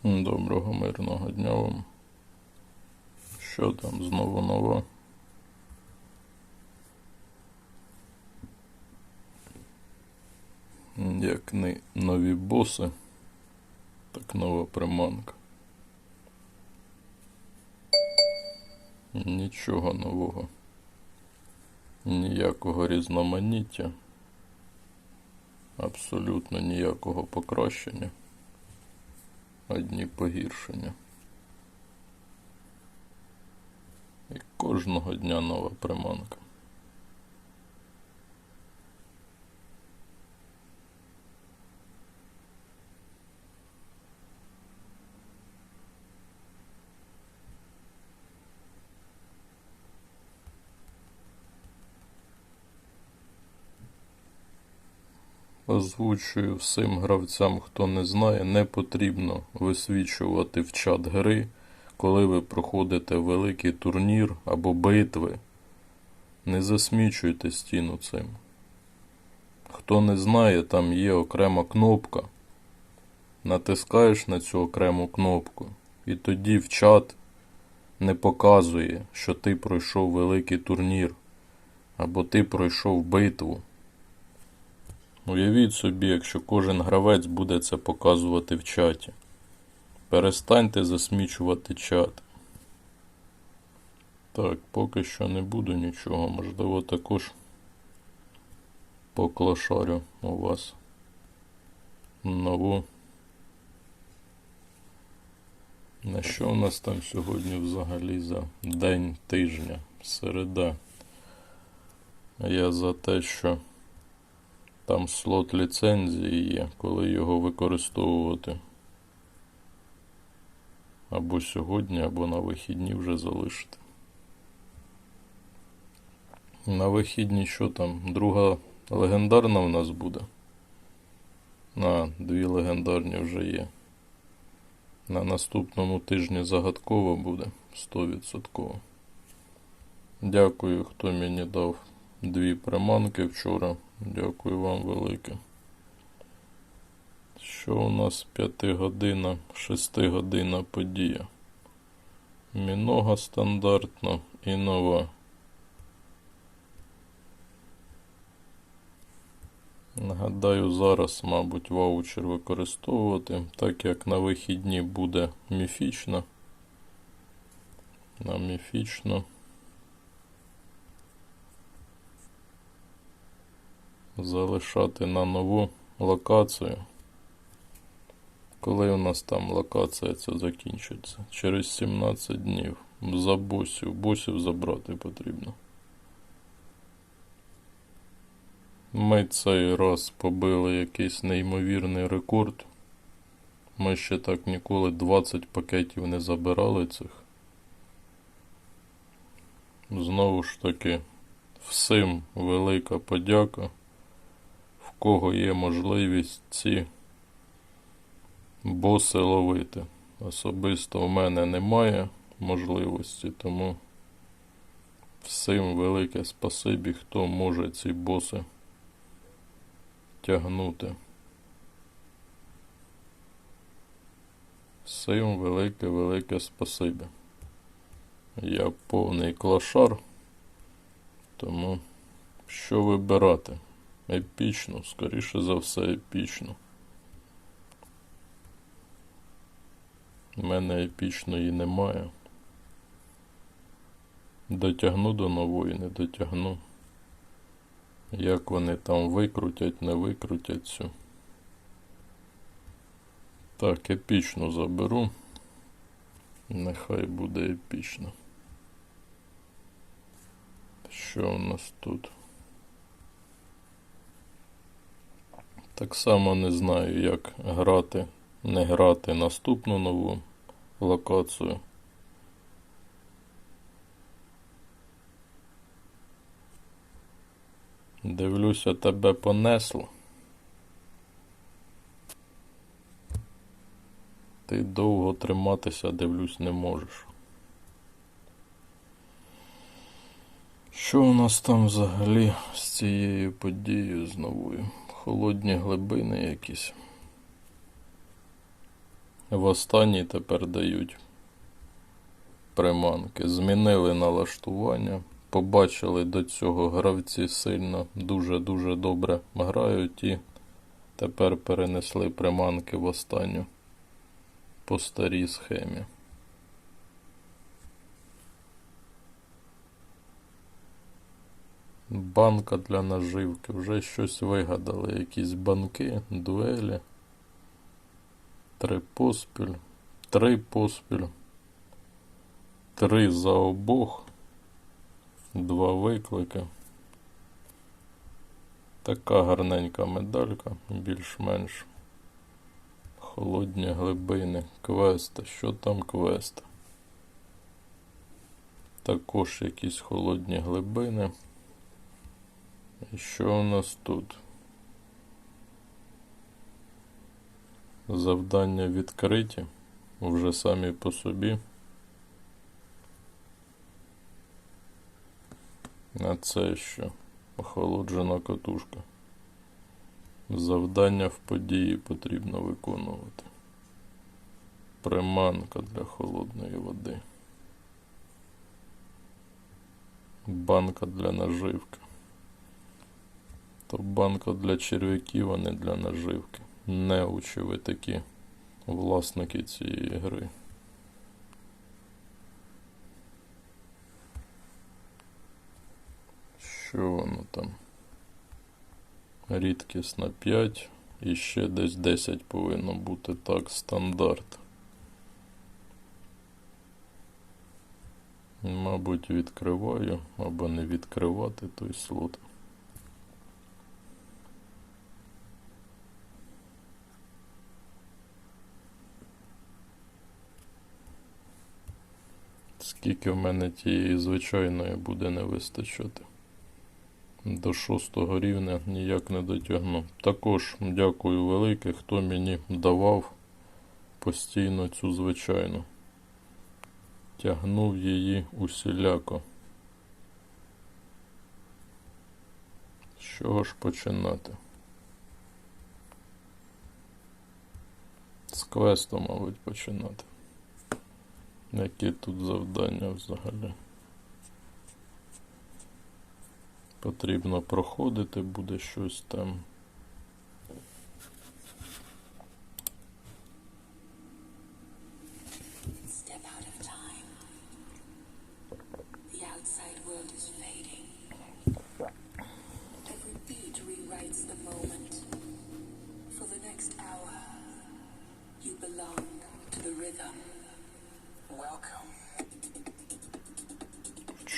Доброго мирного дня вам. Що там знову нове? Як не нові боси, так нова приманка. Нічого нового. Ніякого різноманіття. Абсолютно ніякого покращення. Одні погіршення. І кожного дня нова приманка. Озвучую всім гравцям, хто не знає, не потрібно висвічувати в чат гри, коли ви проходите великий турнір або битви. Не засмічуйте стіну цим. Хто не знає, там є окрема кнопка. Натискаєш на цю окрему кнопку, і тоді в чат не показує, що ти пройшов великий турнір, або ти пройшов битву. Уявіть собі, якщо кожен гравець буде це показувати в чаті. Перестаньте засмічувати чат. Так, поки що не буду нічого, можливо також поклашарю у вас нову. На що у нас там сьогодні взагалі за день тижня, середа? Я за те, що там слот ліцензії є, коли його використовувати. Або сьогодні, або на вихідні вже залишити. На вихідні що там? Друга легендарна в нас буде? Дві легендарні вже є. На наступному тижні загадково буде 100%. Дякую, хто мені дав 2 приманки вчора. Дякую вам велике. Що у нас 5-година, 6-годинна подія? Мінога стандартна і нова. Нагадаю, зараз, мабуть, ваучер використовувати, так як на вихідні буде міфічна. На міфічно. Залишати на нову локацію. Коли у нас там локація ця закінчиться? Через 17 днів. За босів. Босів забрати потрібно. Ми цей раз побили якийсь неймовірний рекорд. Ми ще так ніколи 20 пакетів не забирали цих. Знову ж таки, всім велика подяка. В кого є можливість ці боси ловити. Особисто в мене немає можливості, тому всім велике спасибі, хто може ці боси тягнути. Всім велике спасибі. Я повний клашар, тому що вибирати? Епічно, скоріше за все епічно. У мене епічної немає. Дотягну до нової, не дотягну. Як вони там викрутять, не викрутять цю. Так, епічно заберу. Нехай буде епічно. Що у нас тут? Так само не знаю, як грати, не грати наступну нову локацію. Дивлюся, тебе понесло. Ти довго триматися, дивлюсь, не можеш. Що у нас там взагалі з цією подією з новою? Холодні глибини якісь. В останній тепер дають приманки. Змінили налаштування. Побачили до цього гравці сильно, дуже-дуже добре грають і тепер перенесли приманки в останню по старій схемі. Банка для наживки. Вже щось вигадали. Якісь банки, дуелі. 3 поспіль. 3 поспіль. 3 за обох. 2 виклики. Така гарненька медалька. Більш-менш. Холодні глибини. Квести. Що там квести? Також якісь холодні глибини. І що у нас тут? Завдання відкриті. Вже самі по собі. А це що? Охолоджена катушка. Завдання в події потрібно виконувати. Приманка для холодної води. Банка для наживки. То банка для черв'яків, а не для наживки. Неучі ви такі власники цієї гри. Що воно там? Рідкісна 5 і ще десь 10 повинно бути. Так, стандарт. Мабуть, відкриваю або не відкривати той слот. Скільки в мене тієї звичайної буде не вистачати. До 6 рівня ніяк не дотягну. Також дякую велике, хто мені давав постійно цю звичайну. Тягнув її усіляко. З чого ж починати? З квесту, мабуть, починати. Які тут завдання взагалі? Потрібно проходити, буде щось там.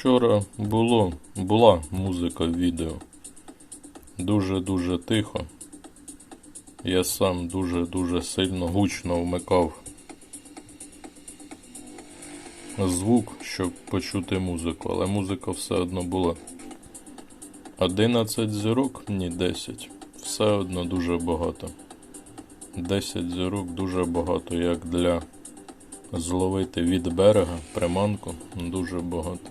Вчора була музика в відео. Дуже-дуже тихо. Я сам дуже-дуже сильно гучно вмикав звук, щоб почути музику, але музика все одно була. 11 зірок? Ні, 10. Все одно дуже багато. 10 зірок дуже багато, як для зловити від берега приманку, дуже багато.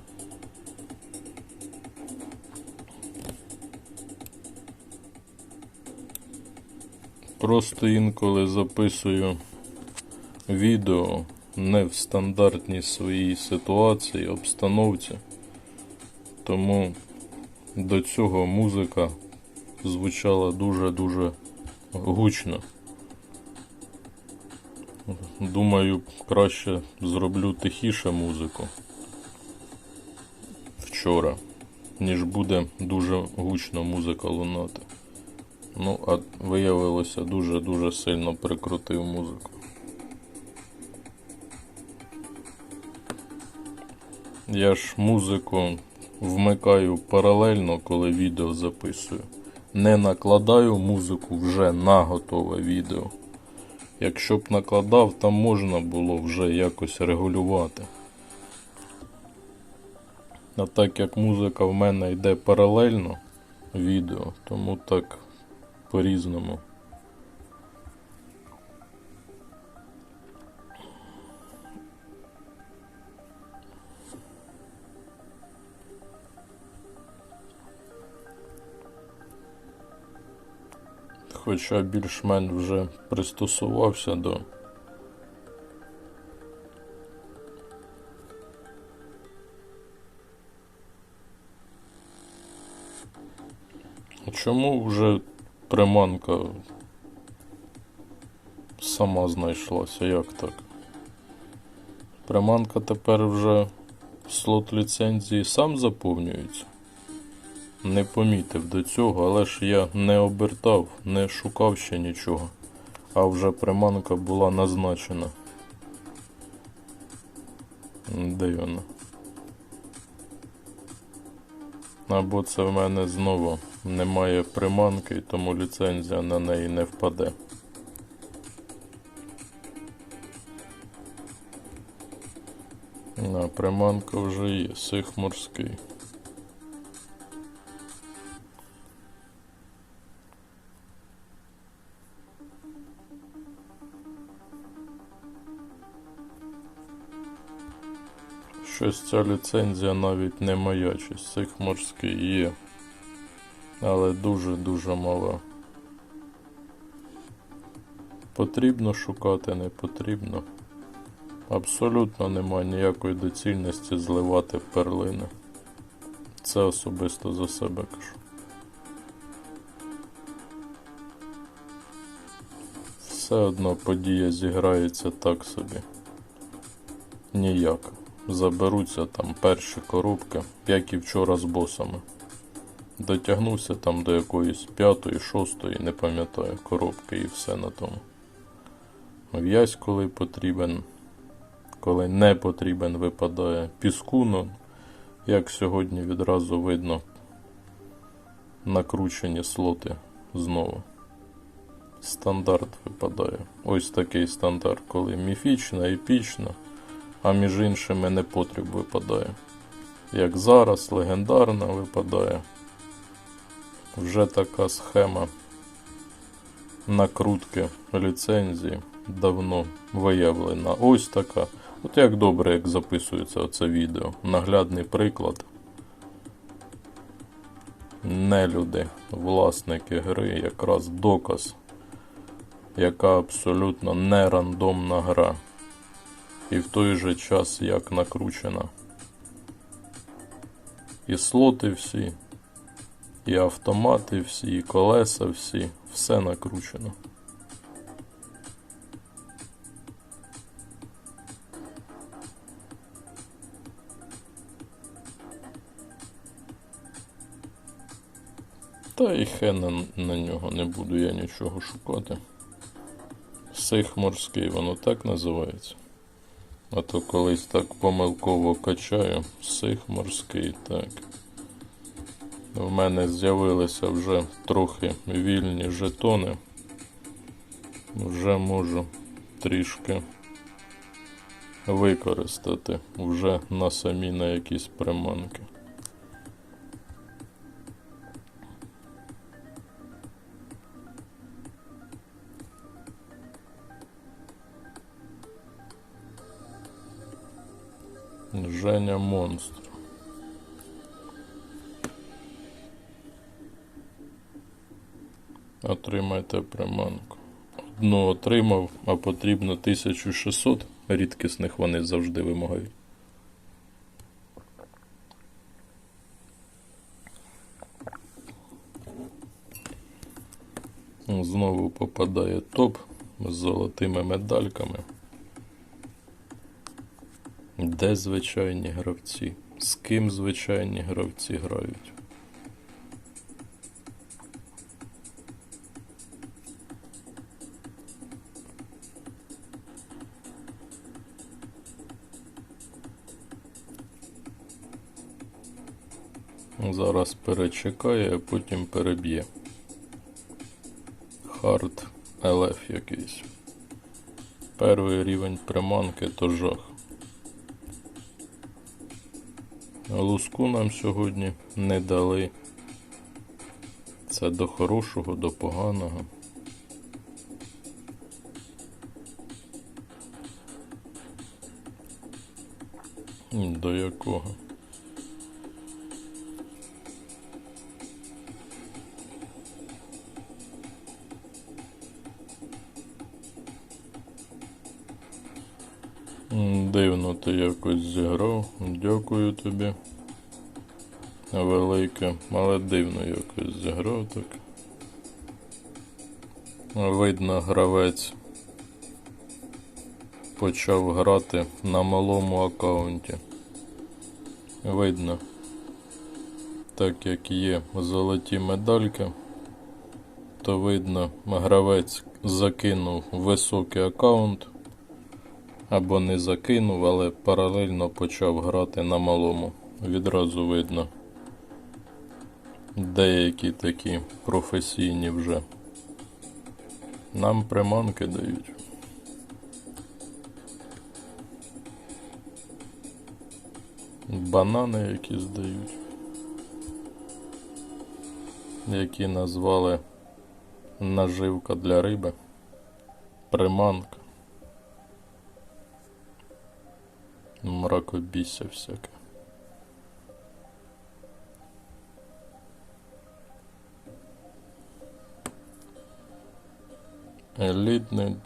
Просто інколи записую відео не в стандартній своїй ситуації, обстановці. Тому до цього музика звучала дуже-дуже гучно. Думаю, краще зроблю тихіше музику вчора, ніж буде дуже гучно музика лунати. Ну, а виявилося, дуже-дуже сильно прикрутив музику. Я ж музику вмикаю паралельно, коли відео записую. Не накладаю музику вже на готове відео. Якщо б накладав, там можна було вже якось регулювати. А так як музика в мене йде паралельно відео, тому так по-різному. Хоча більш-менш вже пристосувався до чому вже приманка сама знайшлася? Як так? Приманка тепер вже слот ліцензії сам заповнюється? Не помітив до цього, але ж я не обертав, не шукав ще нічого. А вже приманка була назначена. Де вона? Або це в мене знову немає приманки, тому ліцензія на неї не впаде. А приманка вже є, сих морський. Щось ця ліцензія навіть не маячить, сих морський є, але дуже-дуже мала. Потрібно шукати, не потрібно. Абсолютно немає ніякої доцільності зливати перлини. Це особисто за себе кажу. Все одно подія зіграється так собі. Ніяк. Заберуться там перші коробки, як і вчора з босами. Дотягнувся там до якоїсь 5-ї, 6-ї, не пам'ятаю, коробки і все на тому. В'язь коли потрібен, коли не потрібен випадає. Піску, ну, як сьогодні відразу видно, накручені слоти знову. Стандарт випадає. Ось такий стандарт, коли міфічна, епічна, а між іншими непотріб випадає. Як зараз, легендарна випадає. Вже така схема накрутки ліцензії давно виявлена. Ось така. От як добре, як записується оце відео. Наглядний приклад. Нелюди, власники гри, якраз доказ, яка абсолютно не рандомна гра. І в той же час як накручена. І слоти всі, і автомати всі, і колеса всі, все накручено. Та і хен на нього, не буду я нічого шукати. Сих морський, воно так називається. А то колись так помилково качаю. Сих морський, так. В мене з'явилися вже трохи вільні жетони. Вже можу трішки використати вже на самі на якісь приманки. Женя монстр. Отримайте приманку. Одну отримав, а потрібно 1600. Рідкісних вони завжди вимагають. Знову попадає топ з золотими медальками. Де звичайні гравці? З ким звичайні гравці грають? Зараз перечекає, а потім переб'є. Хард ЛФ якийсь. Перший рівень приманки то жах. Луску нам сьогодні не дали. Це до хорошого, до поганого. До якого? Дивно ти якось зіграв. Дякую тобі велике, але дивно якось зіграв так. Видно, гравець почав грати на малому аккаунті. Видно, так як є золоті медальки, то видно, гравець закинув високий аккаунт, або не закинув, але паралельно почав грати на малому. Відразу видно, деякі такі професійні вже. Нам приманки дають. Банани якісь дають, які назвали наживка для риби, приманка, мракобісся всяке. Елітний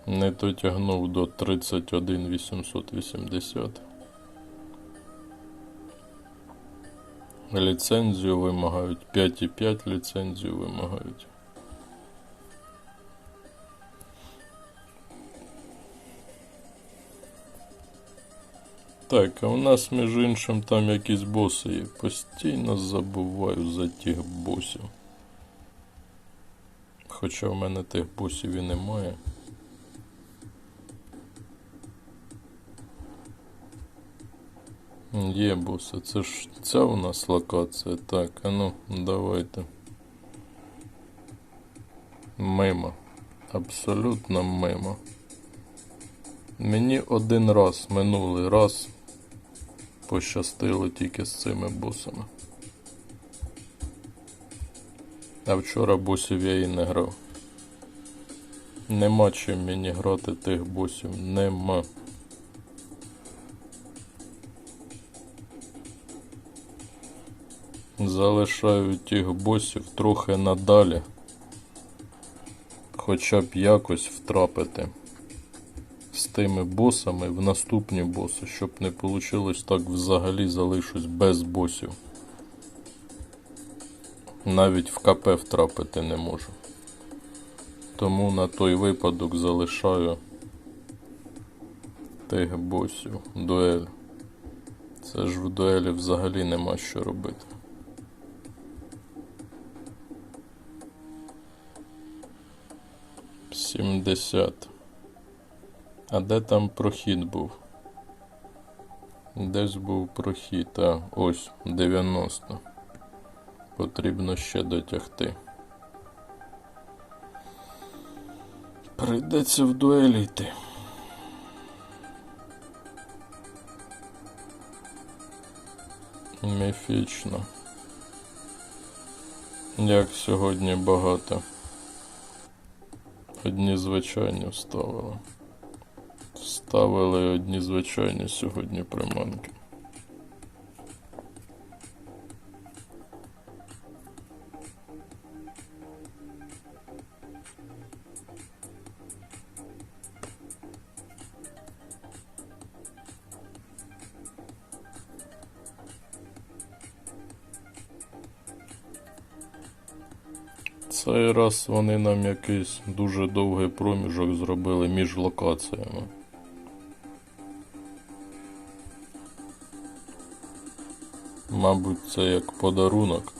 не дотягнув до 31 880. Ліцензію вимагають, 5,5 ліцензію вимагають. Так, а у нас між іншим там якісь боси є. Постійно забуваю за тих босів. Хоча в мене тих босів і немає. Є боси, це ж ця у нас локація. Так, а ну, давайте. Мимо. Абсолютно мимо. Мені один раз, минулий раз, пощастило тільки з цими босами. А вчора босів я і не грав. Нема чим мені грати тих босів, нема. Залишаю тих босів трохи надалі. Хоча б якось втрапити з тими босами в наступні боси, щоб не вийшло так, взагалі залишусь без босів. Навіть в КП втрапити не можу. Тому на той випадок залишаю тих босів. Дуель. Це ж в дуелі взагалі нема що робити. — 70. А де там прохід був? Десь був прохід, а ось 90. Потрібно ще дотягти. Прийдеться в дуелі йти. Міфічно. Як сьогодні багато. Одні звичайні вставили. Вставили одні звичайні сьогодні приманки. Цей раз вони нам якийсь дуже довгий проміжок зробили між локаціями. Мабуть, це як подарунок.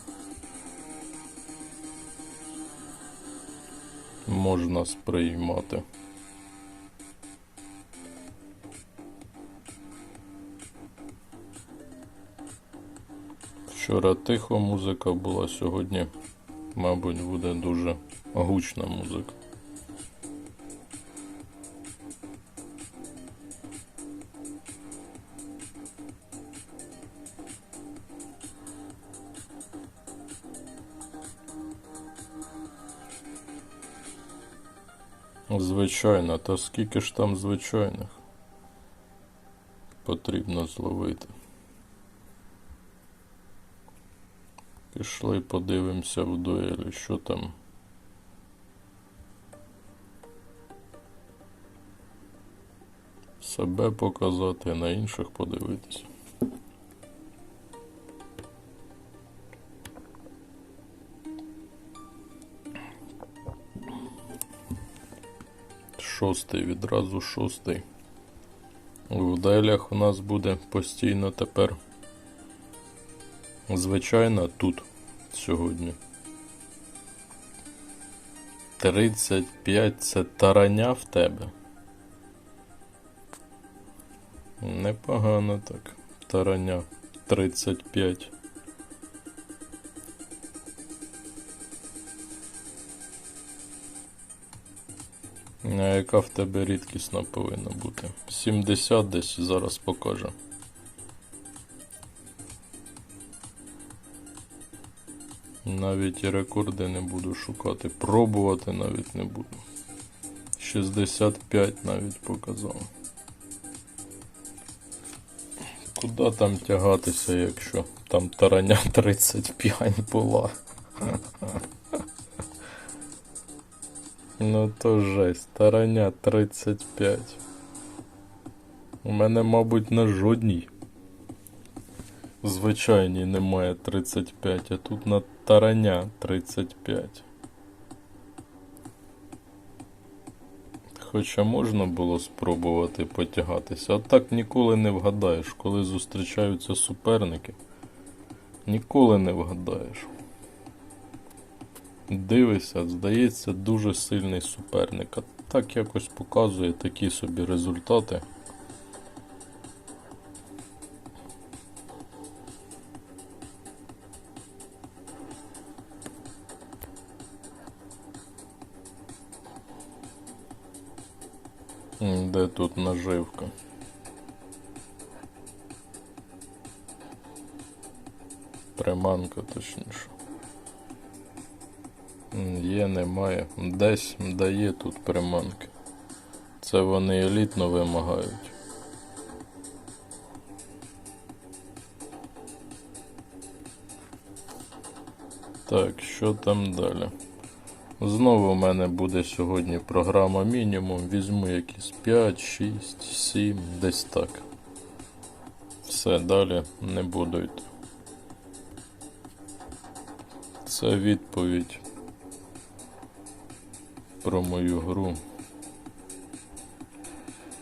Можна сприймати. Вчора тихо музика була, сьогодні, мабуть, буде дуже гучна музика. Звичайно, та скільки ж там звичайних потрібно зловити. Пішли, подивимося в дуелі, що там. Себе показати, на інших подивитися. шостий, відразу шостий. В дуелях у нас буде постійно тепер звичайно тут сьогодні. 35 це тараня в тебе. Непогано так. Тараня 35. А яка в тебе рідкісна повинна бути? 70 десь зараз покаже. Навіть і рекорди не буду шукати. Пробувати навіть не буду. 65 навіть показав. Куди там тягатися, якщо там тараня 35 була? Ну то жесть, тараня 35. У мене, мабуть, на жодній звичайній немає 35, а тут на тараня 35. Хоча можна було спробувати потягатися, а так ніколи не вгадаєш, коли зустрічаються суперники. Ніколи не вгадаєш. Дивишся, здається, дуже сильний суперник, а так якось показує такі собі результати. Де тут наживка? Приманка, точніше. Є, немає. Десь дає тут приманки. Це вони елітно вимагають. Так, що там далі? Знову в мене буде сьогодні програма мінімум. Візьму якісь 5, 6, 7, десь так. Все, далі не буду йти. Це відповідь про мою гру.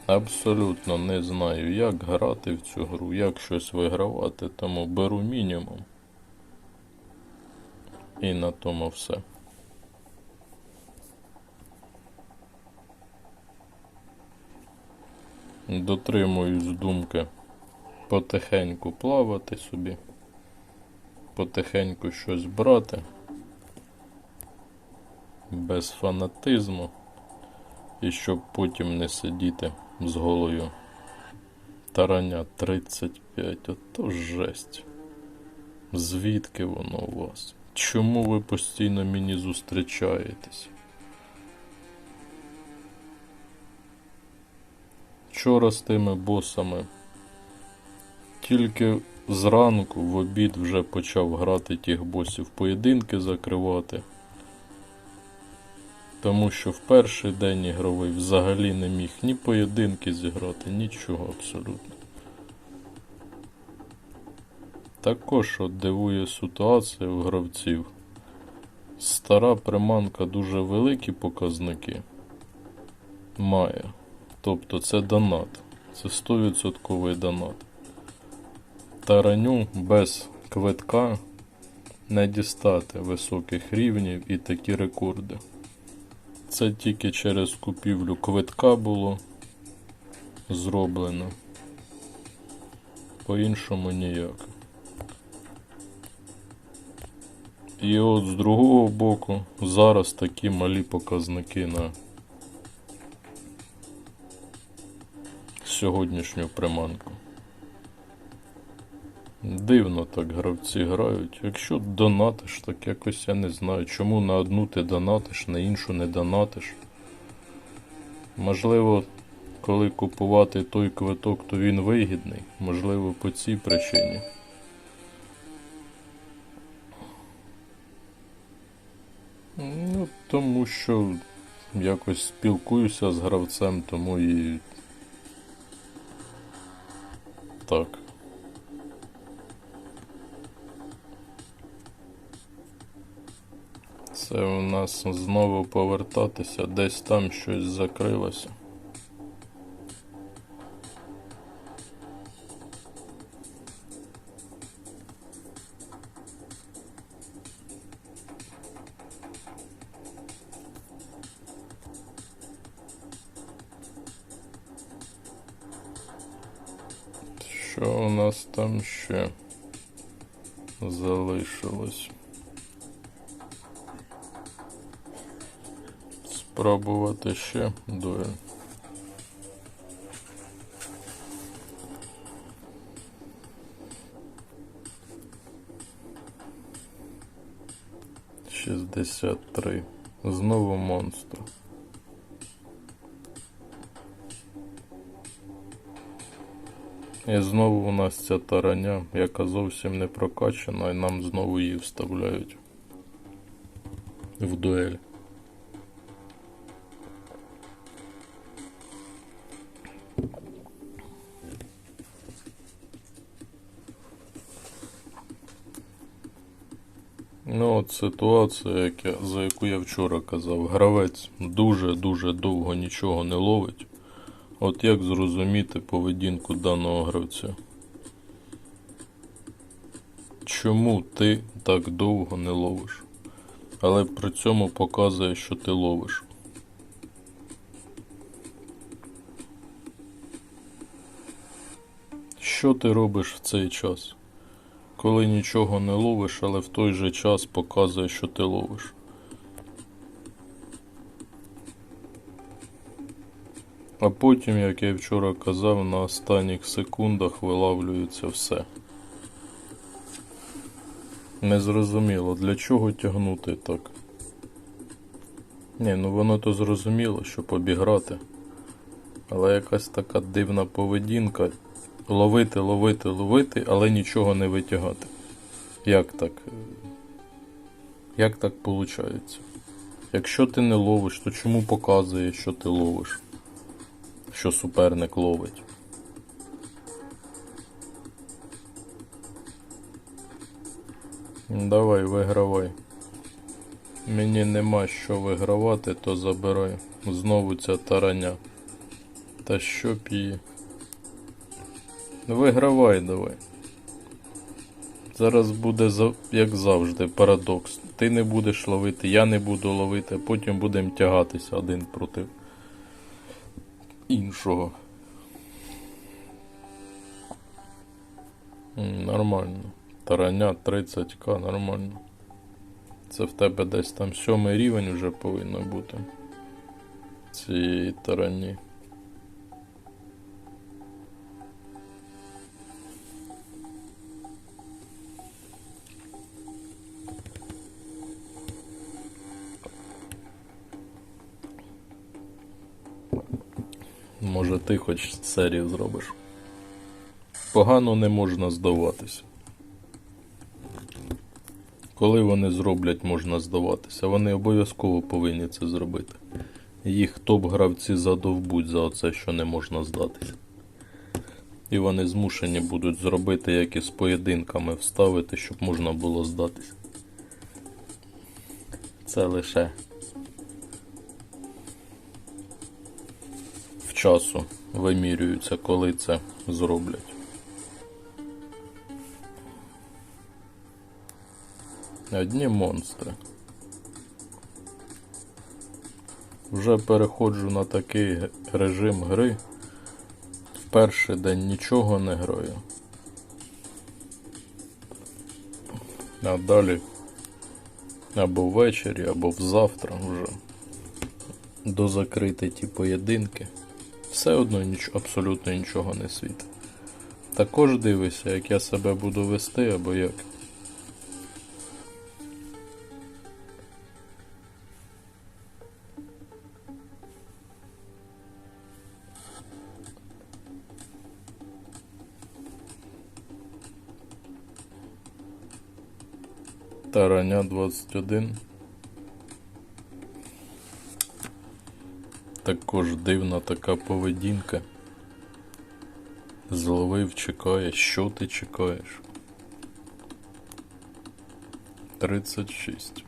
Абсолютно не знаю, як грати в цю гру, як щось вигравати, тому беру мінімум. І на тому все. Дотримуюсь думки потихеньку плавати собі, потихеньку щось брати, без фанатизму, і щоб потім не сидіти з голою. Тараня 35, ото жесть. Звідки воно у вас? Чому ви постійно мені зустрічаєтесь? Вчора з тими босами тільки зранку в обід вже почав грати тих босів, поєдинки закривати. Тому що в перший день ігровий взагалі не міг ні поєдинки зіграти, нічого абсолютно. Також от дивує ситуація у гравців. Стара приманка дуже великі показники має. Тобто це донат. Це 100% донат. Тараню без квитка не дістати високих рівнів і такі рекорди. Це тільки через купівлю квитка було зроблено. По-іншому ніяк. І от з другого боку зараз такі малі показники на сьогоднішню приманку. Дивно так гравці грають. Якщо донатиш, так якось я не знаю, чому на одну ти донатиш, на іншу не донатиш. Можливо, коли купувати той квиток, то він вигідний. Можливо, по цій причині. Ну, тому що якось спілкуюся з гравцем, тому і так. Це у нас знову повертатися, десь там щось закрилося. Що у нас там ще залишилось? Спробувати ще дуель. «63». Знову монстр. І знову у нас ця тараня, яка зовсім не прокачана, і нам знову її вставляють в дуель. Ну от ситуація, за яку я вчора казав. Гравець дуже-дуже довго нічого не ловить. От як зрозуміти поведінку даного гравця? Чому ти так довго не ловиш? Але при цьому показує, що ти ловиш. Що ти робиш в цей час? Коли нічого не ловиш, але в той же час показує, що ти ловиш. А потім, як я вчора казав, на останніх секундах вилавлюється все. Незрозуміло, для чого тягнути так? Ні, ну воно то зрозуміло, щоб обіграти. Але якась така дивна поведінка. Ловити, ловити, ловити, але нічого не витягати. Як так? Як так виходить? Якщо ти не ловиш, то чому показує, що ти ловиш? Що суперник ловить? Давай, вигравай. Мені нема що вигравати, то забирай. Знову ця тараня. Та що б її? Вигравай давай. Зараз буде, як завжди, парадокс. Ти не будеш ловити, я не буду ловити, а потім будемо тягатися один проти іншого. Нормально. Тараня 30к, нормально. Це в тебе десь там 7-й рівень вже повинно бути. Цієї тарані. Може ти хоч серію зробиш. Погано не можна здаватися. Коли вони зроблять, можна здаватися. Вони обов'язково повинні це зробити. Їх топ-гравці задовбуть за оце, що не можна здатися. І вони змушені будуть зробити, як і з поєдинками, вставити, щоб можна було здатися. Це лише в часу вимірюються, коли це зроблять. Одні монстри. Вже переходжу на такий режим гри. В перший день нічого не граю. А далі або ввечері, або взавтра вже дозакрити ті поєдинки. Все одно абсолютно нічого не світить. Також дивися, як я себе буду вести, або як. Тараня 21. Також дивна така поведінка. Зловив, чекає. Що ти чекаєш? 36.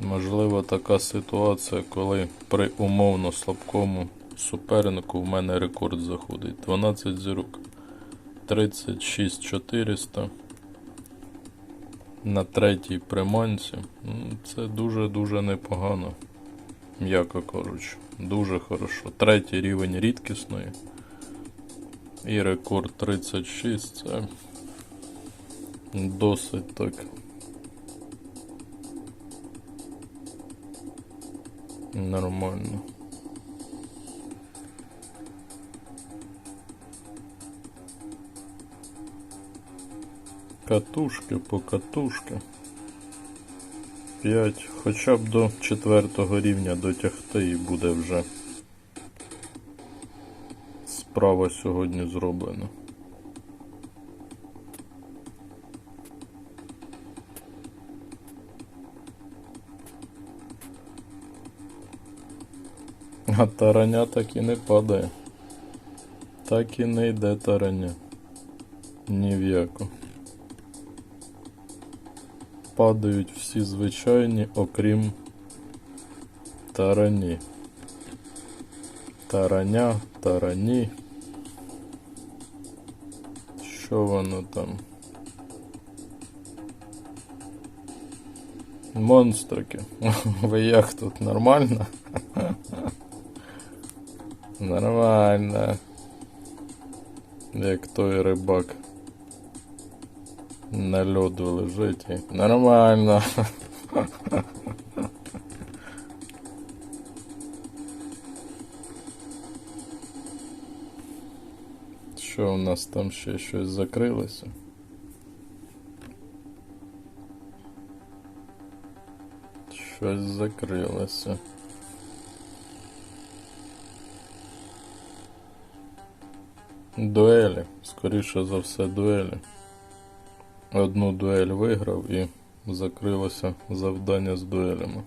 Можливо, така ситуація, коли при умовно слабкому супернику в мене рекорд заходить. 12 зірок. 36 400 на третій приманці. Це дуже-дуже непогано. М'яко кажучи. Дуже хорошо. Третій рівень рідкісної. І рекорд 36. Це досить так. Нормально. Катушки по катушки. 5. Хоча б до 4-го рівня дотягти і буде вже справа сьогодні зроблена. А тараня так і не падає. Так і не йде тараня. Ні в яку. Падають всі звичайні, окрім тарані. Тараня, тарані. Що воно там? Монстрики. Ви як тут? Нормально? Нормально. Як той рибак на льоду лежить і нормально. Що у нас там ще щось закрилося? Щось закрилося. Дуелі. Скоріше за все дуелі. Одну дуель виграв і закрилося завдання з дуелями.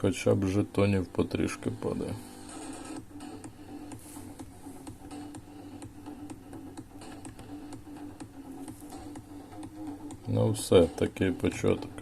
Хоча б жетонів потрішки падає. Ну все, такий початок.